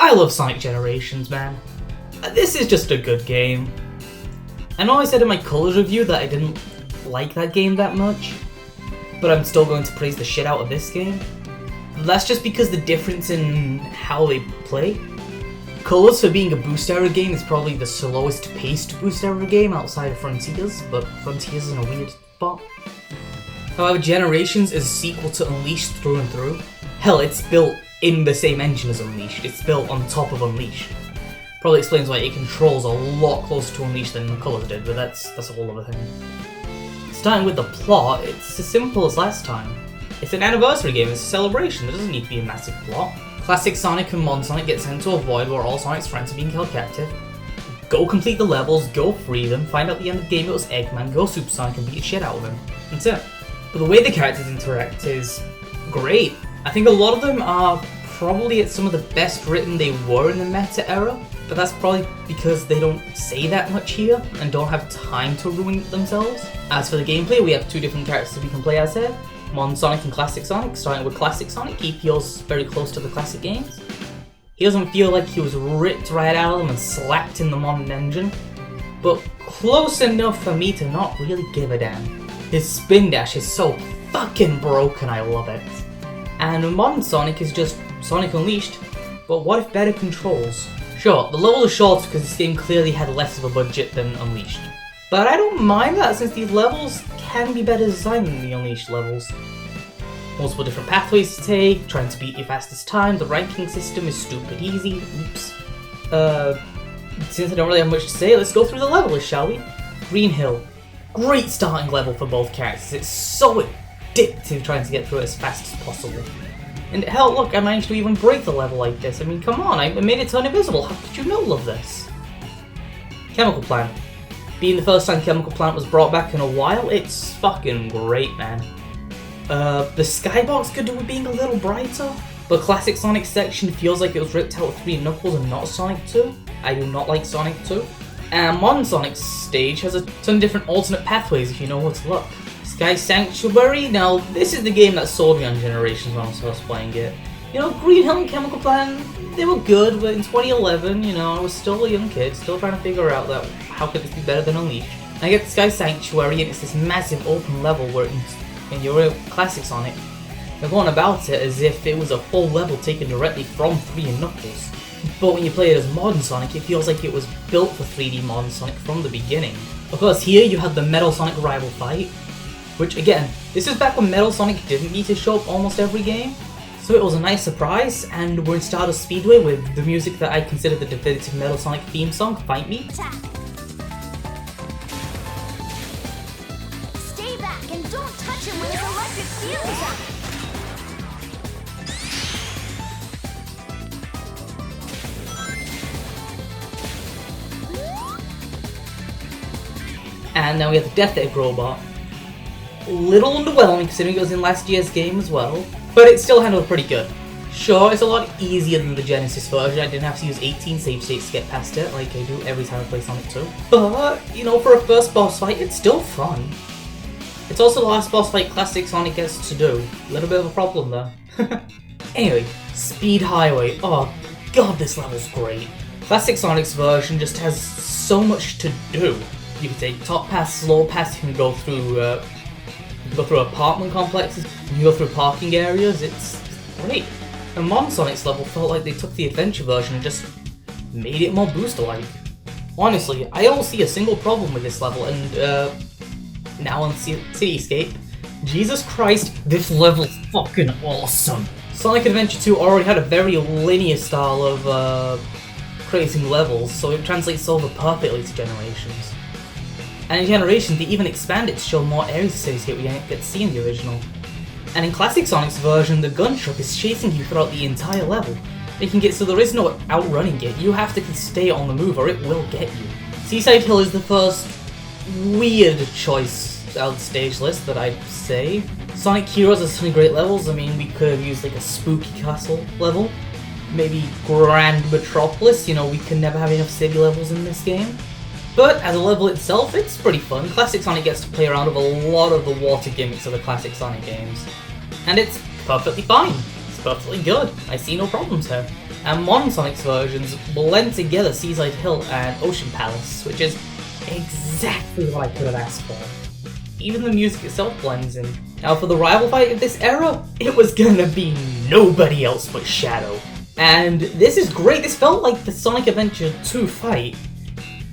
I love Sonic Generations, man. This is just a good game. I know I said in my Colors review that I didn't like that game that much, but I'm still going to praise the shit out of this game. That's just because the difference in how they play. Colors, for being a boost era game, is probably the slowest paced boost era game outside of Frontiers, but Frontiers is in a weird spot. However, Generations is a sequel to Unleashed through and through. Hell, it's built in the same engine as Unleashed. It's built on top of Unleashed. Probably explains why it controls a lot closer to Unleashed than Colors did, but that's a whole other thing. Starting with the plot, it's as simple as last time. It's an anniversary game, it's a celebration, there doesn't need to be a massive plot. Classic Sonic and Modern Sonic get sent to a void where all Sonic's friends are being held captive. Go complete the levels, go free them, find out at the end of the game it was Eggman, go Super Sonic and beat the shit out of him. That's it. But the way the characters interact is great. I think a lot of them are probably at some of the best written they were in the meta era, but that's probably because they don't say that much here and don't have time to ruin it themselves. As for the gameplay, we have two different characters we can play as here. Modern Sonic and Classic Sonic. Starting with Classic Sonic, he feels very close to the classic games. He doesn't feel like he was ripped right out of them and slapped in the modern engine, but close enough for me to not really give a damn. His spin dash is so fucking broken, I love it. And Modern Sonic is just Sonic Unleashed, but what if better controls? Sure, the level is short because this game clearly had less of a budget than Unleashed. But I don't mind that since these levels can be better designed than the Unleashed levels. Multiple different pathways to take, trying to beat your fastest time, the ranking system is stupid easy, oops. Since I don't really have much to say, let's go through the levels, shall we? Green Hill. Great starting level for both characters, it's so addictive trying to get through it as fast as possible. And hell, look, I managed to even break the level like this. I mean, come on, I made it turn invisible. How could you not love this? Chemical Plant. Being the first time Chemical Plant was brought back in a while, it's fucking great, man. The skybox could do with being a little brighter, but Classic Sonic section feels like it was ripped out with 3 Knuckles and not Sonic 2. I do not like Sonic 2. And Modern Sonic's stage has a ton of different alternate pathways if you know where to look. Sky Sanctuary, now this is the game that sold me on Generations when I was first playing it. You know, Green Hill and Chemical Plant, they were good, but in 2011, you know, I was still a young kid, still trying to figure out that how could this be better than Unleashed. I get Sky Sanctuary and it's this massive open level where in your Classic Sonic, they're going about it as if it was a full level taken directly from 3 and Knuckles. But when you play it as Modern Sonic, it feels like it was built for 3D Modern Sonic from the beginning. Of course, here you have the Metal Sonic rival fight, which again, this is back when Metal Sonic didn't need to show up almost every game, so it was a nice surprise, and we're in Stardust Speedway with the music that I consider the definitive Metal Sonic theme song, Fight Me. Stay back and don't touch him when his electric field is out. And now we have the Death Egg Robot. Little underwhelming considering it was in last year's game as well, but it still handled pretty good. Sure, it's a lot easier than the Genesis version, I didn't have to use 18 save states to get past it like I do every time I play Sonic 2. But, you know, for a first boss fight, it's still fun. It's also the last boss fight Classic Sonic gets to do. A little bit of a problem though. Anyway, Speed Highway. Oh god, this level's great. Classic Sonic's version just has so much to do. You can take top paths, slow paths, you can go through apartment complexes, you can go through parking areas, it's great. And Modern Sonic's level felt like they took the adventure version and just made it more booster-like. Honestly, I don't see a single problem with this level, and now on Cityscape, Jesus Christ, this level's fucking awesome. Sonic Adventure 2 already had a very linear style of creating levels, so it translates over perfectly to Generations. And in Generations, they even expand it to show more areas of Cityscape we didn't get to see in the original. And in Classic Sonic's version, the gun truck is chasing you throughout the entire level, making it so there is no outrunning it, you have to stay on the move or it will get you. Seaside Hill is the first weird choice out of the stage list that I'd say. Sonic Heroes has so many great levels, I mean we could have used like a spooky castle level, maybe Grand Metropolis, you know we can never have enough city levels in this game. But as a level itself, it's pretty fun. Classic Sonic gets to play around with a lot of the water gimmicks of the Classic Sonic games. And it's perfectly fine. It's perfectly good. I see no problems here. and modern Sonic's versions blend together Seaside Hill and Ocean Palace, which is exactly what I could have asked for. Even the music itself blends in. Now for the rival fight of this era, it was gonna be nobody else but Shadow. And this is great, this felt like the Sonic Adventure 2 fight,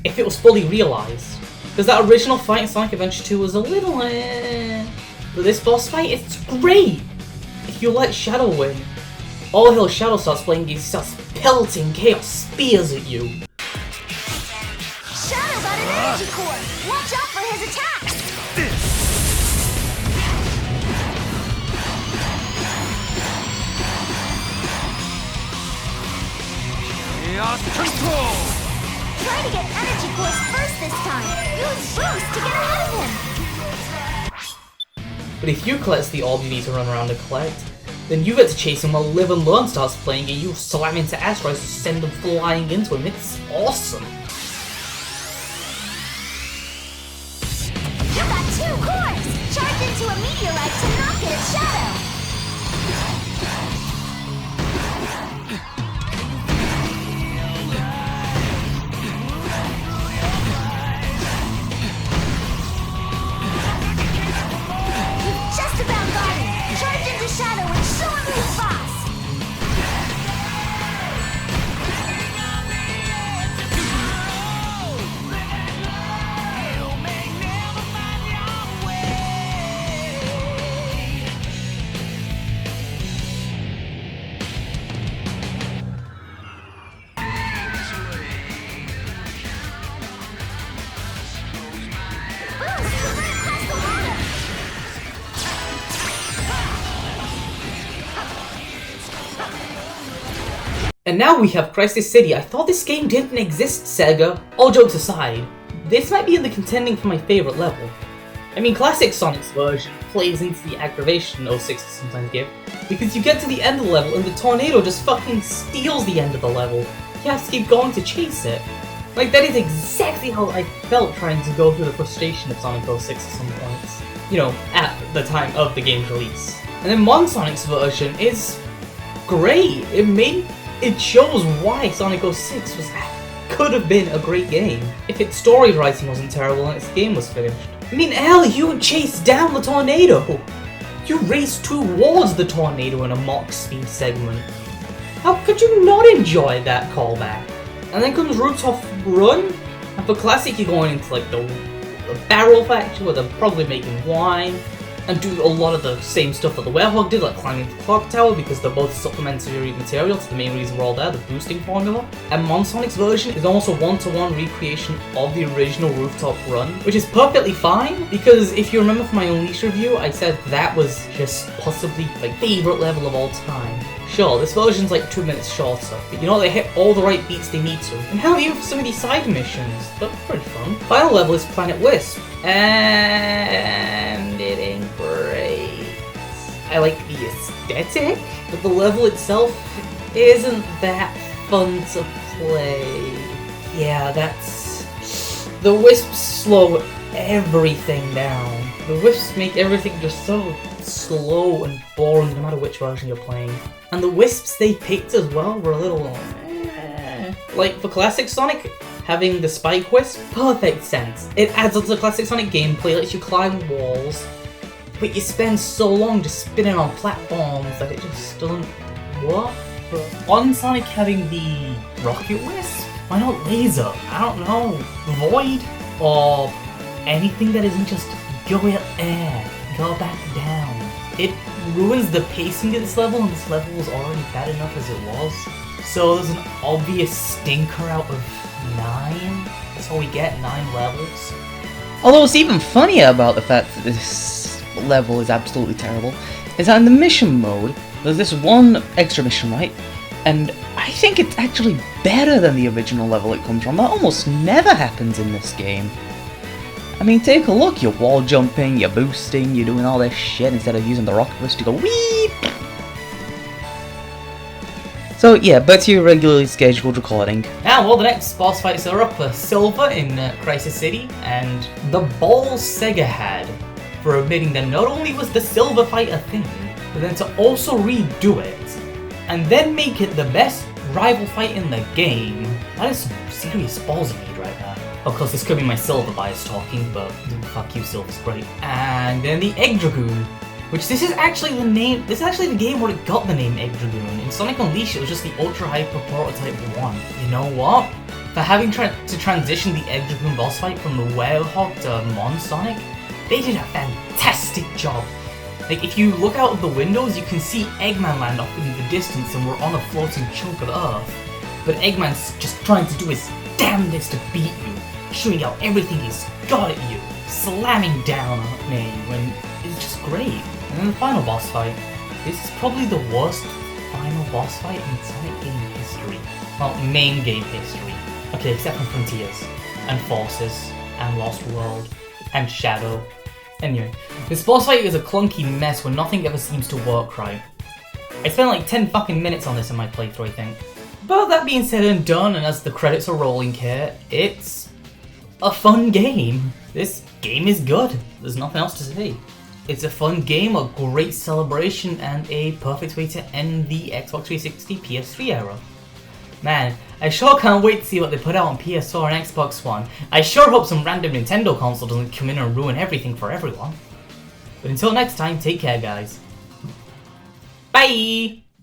if it was fully realised. Because that original fight in Sonic Adventure 2 was a little but this boss fight, it's great! If you let Shadow win, all Hill Shadow starts playing, he starts pelting Chaos Spears at you. Shadow got an energy core! Watch out for his attacks! Control! Try to get energy cores first this time! Use Boost to get ahead of him! But if you collect the orb you need to run around and collect, then you get to chase him while Live and Learn starts playing and you slam into asteroids to send them flying into him. It's awesome! You got 2 cores! Charge into a meteorite to knock it at Shadow! Just about got him! Charge into Shadow and show him who's boss! And now we have Crisis City. I thought this game didn't exist, Sega. All jokes aside, this might be in the contending for my favourite level. I mean, classic Sonic's version plays into the aggravation 06 sometimes give, because you get to the end of the level and the tornado just fucking steals the end of the level. You have to keep going to chase it. Like, that is exactly how I felt trying to go through the frustration of Sonic 06 at some points. You know, at the time of the game's release. And then modern Sonic's version is great. It shows why Sonic 06 could have been a great game if its story writing wasn't terrible and its game was finished. I mean, hell, you chased down the tornado! You raced towards the tornado in a Mach speed segment. How could you not enjoy that callback? And then comes Rooftop Run, and for Classic you're going into like the barrel factory where they're probably making wine, and do a lot of the same stuff that the Werehog did, like climbing the clock tower, because they're both supplementary material to the main reason we're all there, the boosting formula. And Mon Sonic's version is almost a one-to-one recreation of the original Rooftop Run, which is perfectly fine, because if you remember from my Unleashed review, I said that was just possibly my favourite level of all time. Sure, this version's like 2 minutes shorter, but you know, they hit all the right beats they need to. And hell, even for some of these side missions, they're pretty fun. Final level is Planet Wisp, and it ain't great. I like the aesthetic, but the level itself isn't that fun to play. Yeah, that's... The Wisps slow everything down. The Wisps make everything just so slow and boring no matter which version you're playing. And the Wisps they picked as well were a little... Like, for Classic Sonic, having the Spike Wisp, perfect sense. It adds up to the Classic Sonic gameplay, lets you climb walls, but you spend so long just spinning on platforms that it just doesn't work. But on Sonic having the Rocket Wisp, why not Laser? I don't know, Void, or anything that isn't just go up air, go back down. It ruins the pacing of this level, and this level was already bad enough as it was. So there's an obvious stinker out of 9. That's all we get, 9 levels. Although what's even funnier about the fact that this level is absolutely terrible is that in the mission mode, there's this one extra mission, right? And I think it's actually better than the original level it comes from. That almost never happens in this game. I mean, take a look, you're wall jumping, you're boosting, you're doing all this shit instead of using the rocket boost to go wee. So yeah, back to your regularly scheduled recording. Now, well, the next boss fights are up for Silver in Crisis City, and the balls Sega had for admitting that not only was the Silver fight a thing, but then to also redo it, and then make it the best rival fight in the game. That is some serious balls you need right there. Of course, this could be my Silver bias talking, but fuck you, Silver's great. And then the Egg Dragoon, which this is actually the name. This is actually the game where it got the name Egg Dragoon. In Sonic Unleashed, it was just the Ultra Hyper Prototype 1. You know what? For having tried to transition the Egg Dragoon boss fight from the Werehog to Mon Sonic, they did a fantastic job. Like, if you look out of the windows, you can see Eggman land off in the distance and we're on a floating chunk of Earth. But Eggman's just trying to do his damnedest to beat you, shooting out everything he's got at you, slamming down near you, and it's just great. And then the final boss fight. This is probably the worst final boss fight in Sonic game history. Well, main game history. Okay, except for Frontiers, and Forces, and Lost World, and Shadow. Anyway, this boss fight is a clunky mess where nothing ever seems to work right. I spent like 10 fucking minutes on this in my playthrough, I think. But that being said and done, and as the credits are rolling here, it's a fun game. This game is good. There's nothing else to say. It's a fun game, a great celebration, and a perfect way to end the Xbox 360 PS3 era. Man, I sure can't wait to see what they put out on PS4 and Xbox One. I sure hope some random Nintendo console doesn't come in and ruin everything for everyone. But until next time, take care guys. Bye!